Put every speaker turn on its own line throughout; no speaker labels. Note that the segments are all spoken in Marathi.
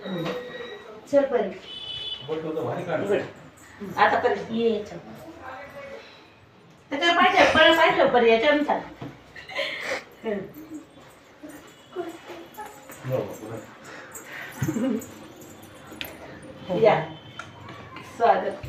चल परी
बोलतो तो भारी काढ
आता परी ये त्याच्या पाहिजे परी याच्यावर चाल या स्वागत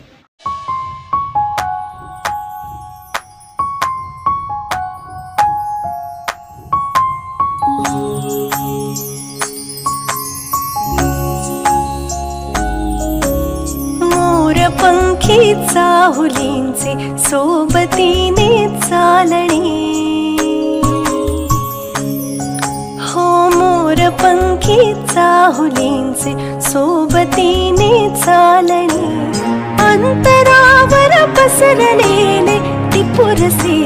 पंखी चाहुलींचे सोबतीने चालणे हो मोर पंखी चाहुलींचे सोबतीने चालणे अंतरावर पसरलेले टिपुरसे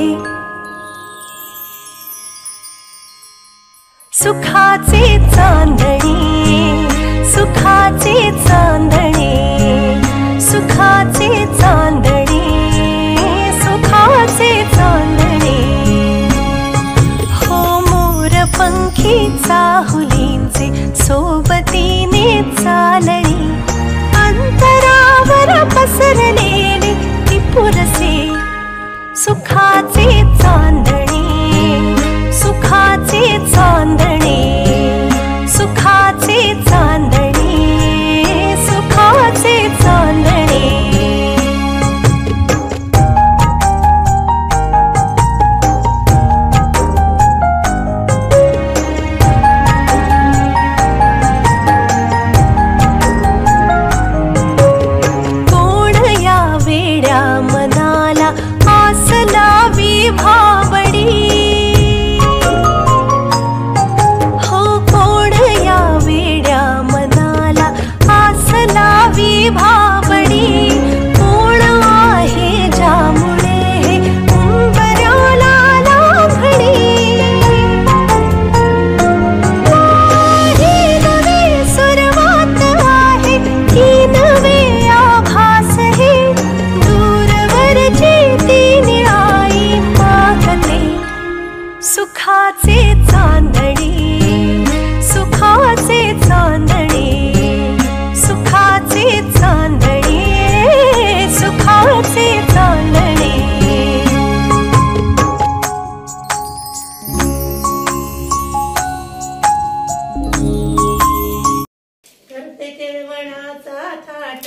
सुखाचे चांदणे सुखाचे चांदणे सुखाचे चांदणे सुखाचे चांदणे हो मोर पंखी चाहुलींचे सोबतीने चालणे अंतरावर पसरलेले टिपुरसे सुखाचे चांदणे सुखाचे चांदणे सुखाचे चांदणे सुखाचे चांदणे कोण या वेड्या मनाला आस लावी भावडी हो कोण या वेड्या मनाला आस लावी भावडी कोण आहे ज्यामुळे उंबऱ्याला लाभडी ही नवी सुरुवात आहे की नवे आभास हे दूरवरची ती निळाई मागते सुखाचे चांदणे सुखाचे चांदणे सुखाचे चांदणे सुखाचे चांदणे
करते केळवणाचा थाट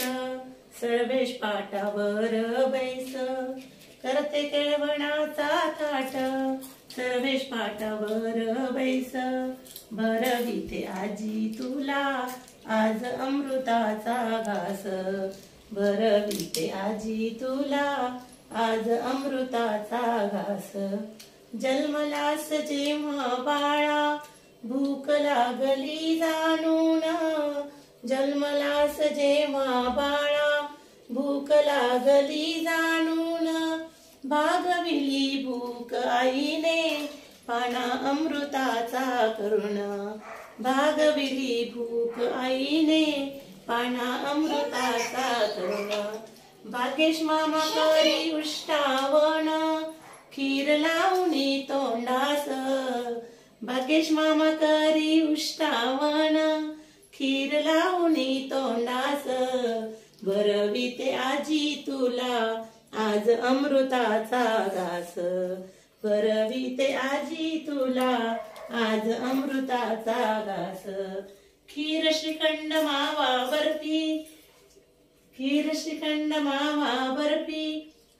सर्वेश पाटावर बैस करते केळवणाचा थाट सर्वेश पाटावर बैस भरविते आजी तुला आज अमृताचा घास भरविते आजी तुला आज अमृताचा घास जन्मलास जेव्हा बाळा भूक लागली जाणून जन्मलास जेव्हा बाळा भूक लागली जाणून भागविली भूक आईने पाना अमृताचा करुण भागविली भूक आईने पाना अमृताचा करुण भाग्येश मामा करी उष्टावण खीर लावणी तोंडास भाग्येश मामा करी उष्टावण खीर लावणी तोंडास भरविते आजी तुला आज अमृताचा घास भरविते आजी तुला आज अमृताचा घास खीर श्रीखंड मावा बर्फी खीर श्रीखंड मावा बर्फी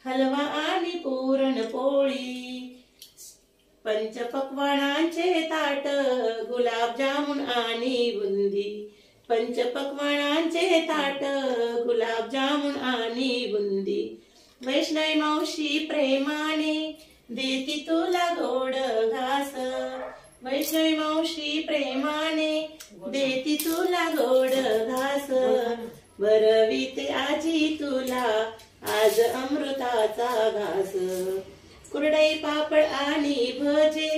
हलवा आणि पुरणपोळी पंचपक्वानांचे ताट गुलाबजामुन आणि बुंदी पंचपक्वानांचे ताट गुलाबजामुन आणि बुंदी वैष्णवी मावशी प्रेमाने देती तुला गोड घास वैष्णवी मावशी प्रेमाने देती तुला गोड घास भरविते आजी तुला आज अमृताचा घास कुरडई पापड आणि भजे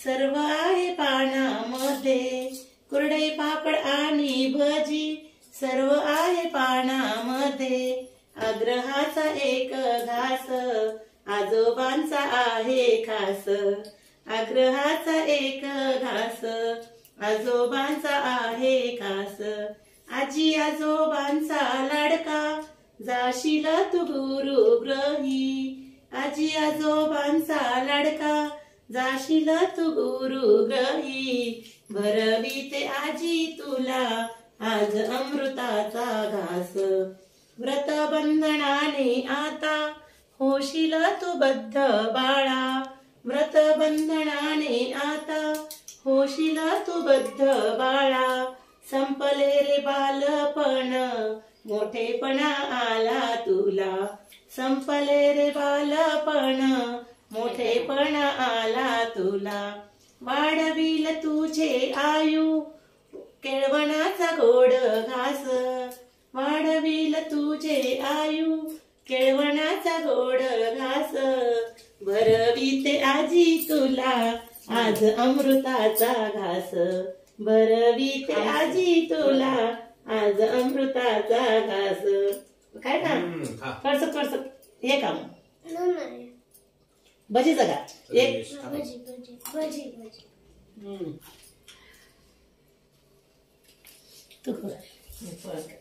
सर्व आहे पानामध्ये कुरडई पापड आणि भजी सर्व आहे पानामध्ये आग्रहाचा एक घास आजोबांचा आहे खास आग्रहाचा एक घास आजोबांचा आहे खास आजी आजोबांचा लाडका जाशील तू गुरुग्रही आजी आजोबांचा लाडका जाशील तू गुरुग्रही भरविते आजी तुला आज अमृताचा घास व्रत बंधनाने आता होशील तू बद्ध बाळा व्रत बंधनाने आता होशील तू बद्ध बाळा संपले रे बालपण मोठेपणा आला तुला संपले रे बालपण मोठेपणा आला तुला वाढविल तुझे आयु केळवणाचा गोड घास वाढविल तुझे आयु केळवणाचा गोड घास भरविते आजी तुला आज अमृताचा घास भरविते आजी तुला आज अमृताचा घास काय का करस हे काम भजीचं का एक तू कर